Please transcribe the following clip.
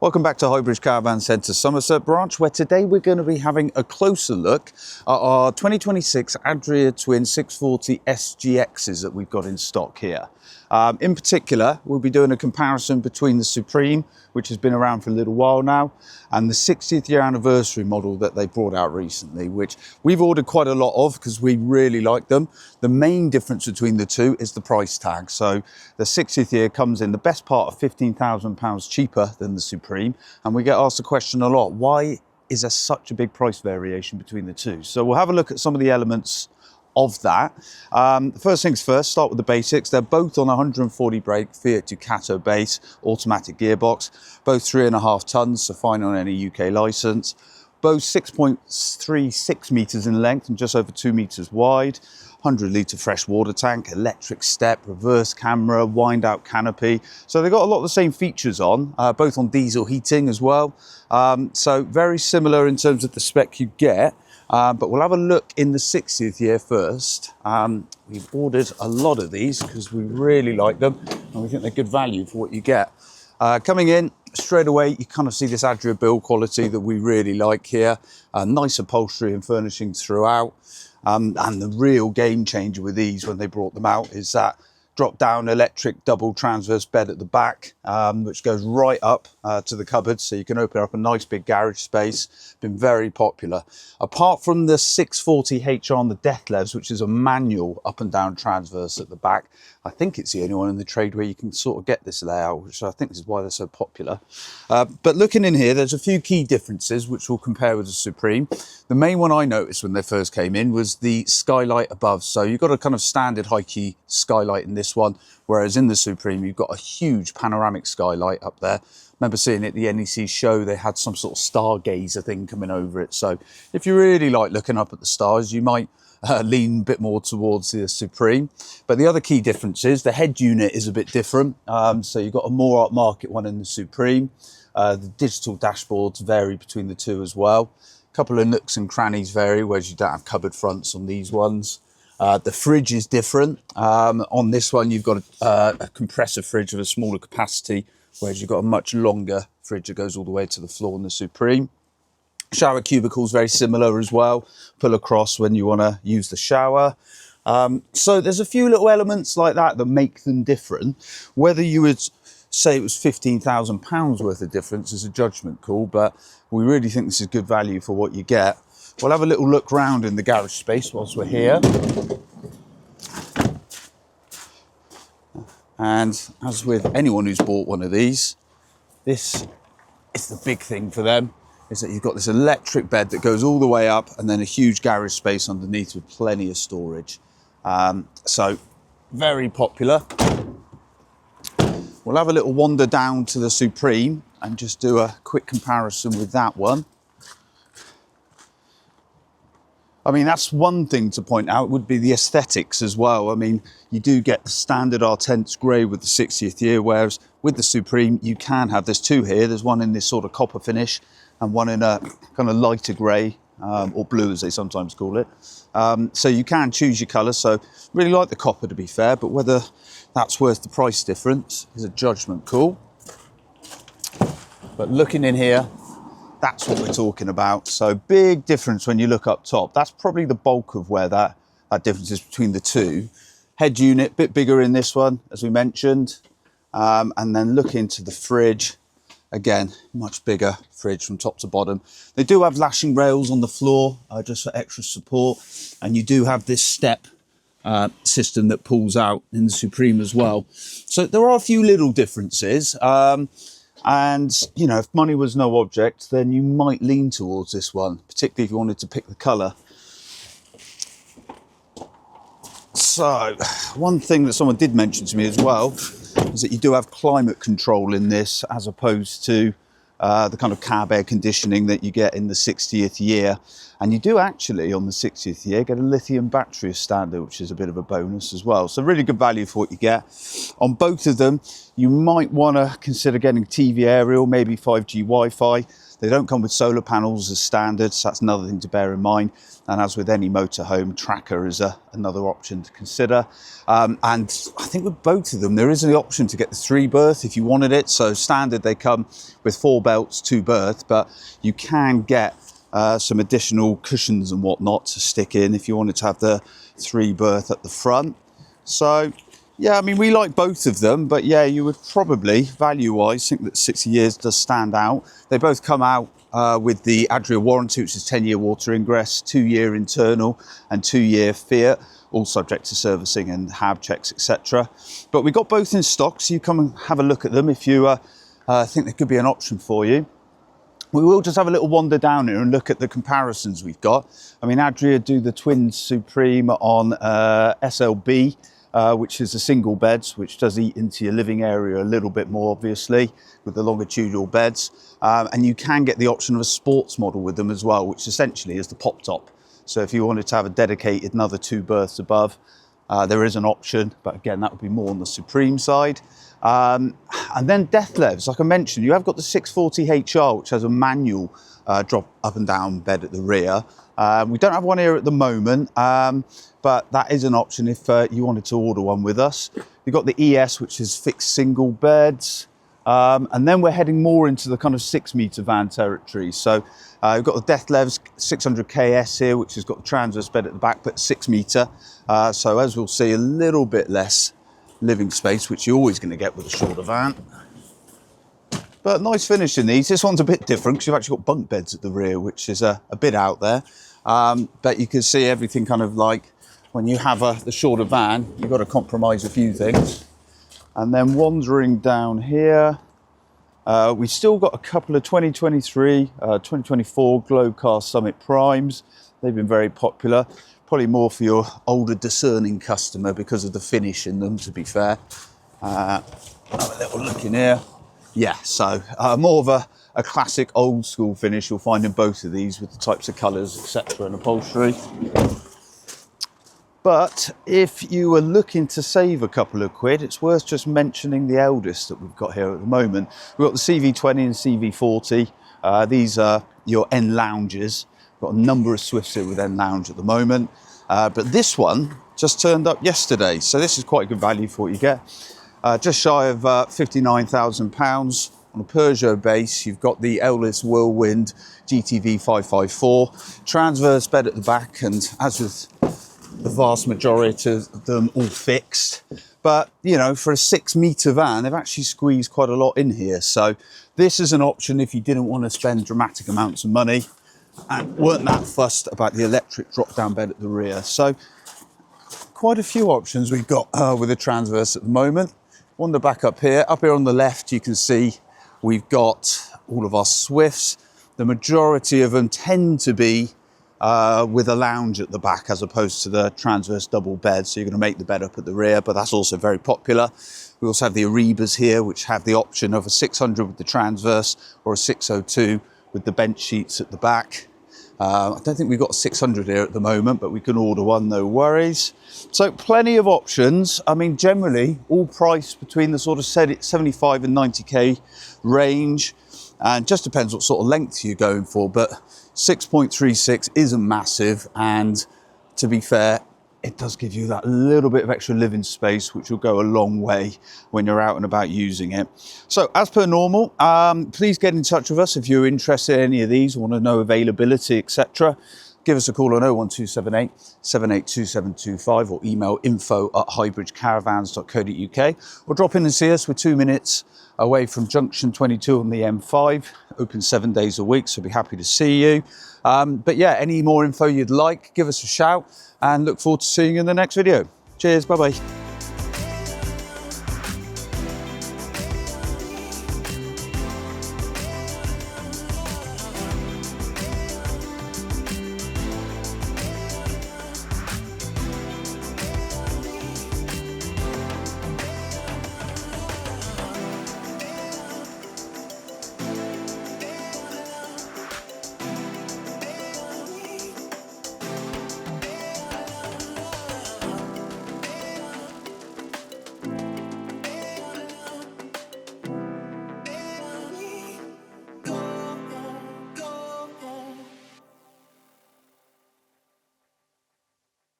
Welcome back to Highbridge Caravan Centre Somerset branch, where today we're going to be having a closer look at our 2026 Adria Twin 640 SGXs that we've got in stock here. In particular, we'll be doing a comparison between the Supreme, which has been around for a little while now, and the 60th year anniversary model that they brought out recently, which we've ordered quite a lot of because we really like them. The main difference between the two is the price tag. So the 60th year comes in the best part of £15,000 cheaper than the Supreme, and we get asked the question a lot, why is there such a big price variation between the two? So we'll have a look at some of the elements of that. First things first, start with the basics. They're both on 140 brake Fiat Ducato base, automatic gearbox, both 3.5 tons, so fine on any UK license. Both 6.36 metres in length and just over 2 metres wide. 100 litre fresh water tank, electric step, reverse camera, wind out canopy. So they've got a lot of the same features on, both on diesel heating as well. So very similar in terms of the spec you get. But we'll have a look in the 60th year first. We've ordered a lot of these because we really like them and we think they're good value for what you get. Coming in straight away, you kind of see this Adria build quality that we really like here. Nice upholstery and furnishings throughout. And the real game changer with these when they brought them out is that drop down electric double transverse bed at the back, which goes right up to the cupboard, so you can open up a nice big garage space. Been very popular. Apart from the 640H on the death levs, which is a manual up and down transverse at the back, I think it's the only one in the trade where you can sort of get this layout, which I think is why they're so popular. But looking in here, there's a few key differences which we'll compare with the Supreme. The main one I noticed when they first came in was the skylight above. So you've got a kind of standard high key skylight in this one, whereas in the Supreme you've got a huge panoramic skylight up there. Remember seeing it at the NEC show, they had some sort of stargazer thing coming over it. So if you really like looking up at the stars, you might lean a bit more towards the Supreme. But the other key difference is the head unit is a bit different. So you've got a more upmarket one in the Supreme. The digital dashboards vary between the two as well. A couple of nooks and crannies vary, whereas you don't have cupboard fronts on these ones. The fridge is different. On this one, you've got a compressor fridge of a smaller capacity, whereas you've got a much longer fridge that goes all the way to the floor in the Supreme. Shower cubicles very similar as well. Pull across when you want to use the shower. So there's a few little elements like that that make them different. Whether you would say it was £15,000 worth of difference is a judgment call, but we really think this is good value for what you get. We'll have a little look round in the garage space whilst we're here. And as with anyone who's bought one of these, this is the big thing for them, is that you've got this electric bed that goes all the way up and then a huge garage space underneath with plenty of storage. So very popular. We'll have a little wander down to the Supreme and just do a quick comparison with that one. I mean, that's one thing to point out would be the aesthetics as well. I mean, you do get the standard Artense grey with the 60th year, whereas with the Supreme, you can have, there's two here. There's one in this sort of copper finish and one in a kind of lighter grey, or blue as they sometimes call it. So you can choose your colour. So really like the copper, to be fair, but whether that's worth the price difference is a judgment call. But looking in here, that's what we're talking about. So big difference when you look up top. That's probably the bulk of where that difference is between the two. Head unit, bit bigger in this one, as we mentioned. And then look into the fridge. Again, much bigger fridge from top to bottom. They do have lashing rails on the floor, just for extra support. And you do have this step system that pulls out in the Supreme as well. So there are a few little differences. And, you know, if money was no object, then you might lean towards this one, particularly if you wanted to pick the colour. So, one thing that someone did mention to me as well is that you do have climate control in this, as opposed to the kind of cab air conditioning that you get in the 60th year. And you do actually, on the 60th year, get a lithium battery as standard, which is a bit of a bonus as well. So really good value for what you get. On both of them, you might want to consider getting TV aerial, maybe 5G Wi-Fi. They don't come with solar panels as standard, so that's another thing to bear in mind. And as with any motorhome, tracker is another option to consider. And I think with both of them, there is an option to get the 3-berth if you wanted it. So standard, they come with 4 belts, 2 berth, but you can get some additional cushions and whatnot to stick in if you wanted to have the 3-berth at the front. So yeah, I mean, we like both of them, but yeah, you would probably, value-wise, think that 60 years does stand out. They both come out with the Adria warranty, which is 10-year water ingress, 2-year internal and 2-year Fiat, all subject to servicing and HAB checks, etc. But we got both in stock, so you come and have a look at them if you think there could be an option for you. We will just have a little wander down here and look at the comparisons we've got. I mean, Adria do the Twin Supreme on SLB, which is a single beds, which does eat into your living area a little bit more, obviously, with the longitudinal beds. And you can get the option of a sports model with them as well, which essentially is the pop top. So if you wanted to have a dedicated another 2 berths above, there is an option, but again, that would be more on the Supreme side. And then death levs, like I mentioned, you have got the 640HR, which has a manual drop up and down bed at the rear. We don't have one here at the moment, but that is an option if you wanted to order one with us. You've got the ES, which is fixed single beds. And then we're heading more into the kind of 6-metre van territory. So we've got the Death Levs 600KS here, which has got the transverse bed at the back, but 6-metre. So as we'll see, a little bit less living space, which you're always going to get with a shorter van. But nice finish in these. This one's a bit different because you've actually got bunk beds at the rear, which is a bit out there. But you can see everything kind of like when you have the shorter van, you've got to compromise a few things. And then wandering down here, we've still got a couple of 2023, 2024 Glowcar Summit Primes. They've been very popular, probably more for your older discerning customer because of the finish in them, to be fair. Have a little look in here. Yeah, so more of a classic old school finish you'll find in both of these with the types of colours, etc. and upholstery. But if you were looking to save a couple of quid, it's worth just mentioning the eldest that we've got here at the moment. We've got the CV20 and CV40. These are your N lounges. We've got a number of Swifts here with N lounge at the moment. But this one just turned up yesterday. So this is quite a good value for what you get. Just shy of £59,000. On a Peugeot base, you've got the Ellis Whirlwind GTV 554. Transverse bed at the back, and as with the vast majority of them, all fixed. But, you know, for a 6-metre van, they've actually squeezed quite a lot in here. So this is an option if you didn't want to spend dramatic amounts of money and weren't that fussed about the electric drop-down bed at the rear. So quite a few options we've got with a transverse at the moment. Wander back up here. Up here on the left, you can see we've got all of our Swifts. The majority of them tend to be with a lounge at the back as opposed to the transverse double bed. So you're going to make the bed up at the rear, but that's also very popular. We also have the Arribas here, which have the option of a 600 with the transverse or a 602 with the bench sheets at the back. I don't think we've got a 600 here at the moment, but we can order one, no worries. So plenty of options. I mean, generally all priced between the sort of 75 and 90k range, and just depends what sort of length you're going for. But 6.36 isn't massive, and to be fair, it does give you that little bit of extra living space, which will go a long way when you're out and about using it. So as per normal, please get in touch with us if you're interested in any of these, want to know availability, etc. Give us a call on 01278 782725 or email info@highbridgecaravans.co.uk, or drop in and see us. We're 2 minutes away from Junction 22 on the M5, open 7 days a week, so be happy to see you. But yeah, any more info you'd like, give us a shout, and look forward to seeing you in the next video. Cheers, bye-bye.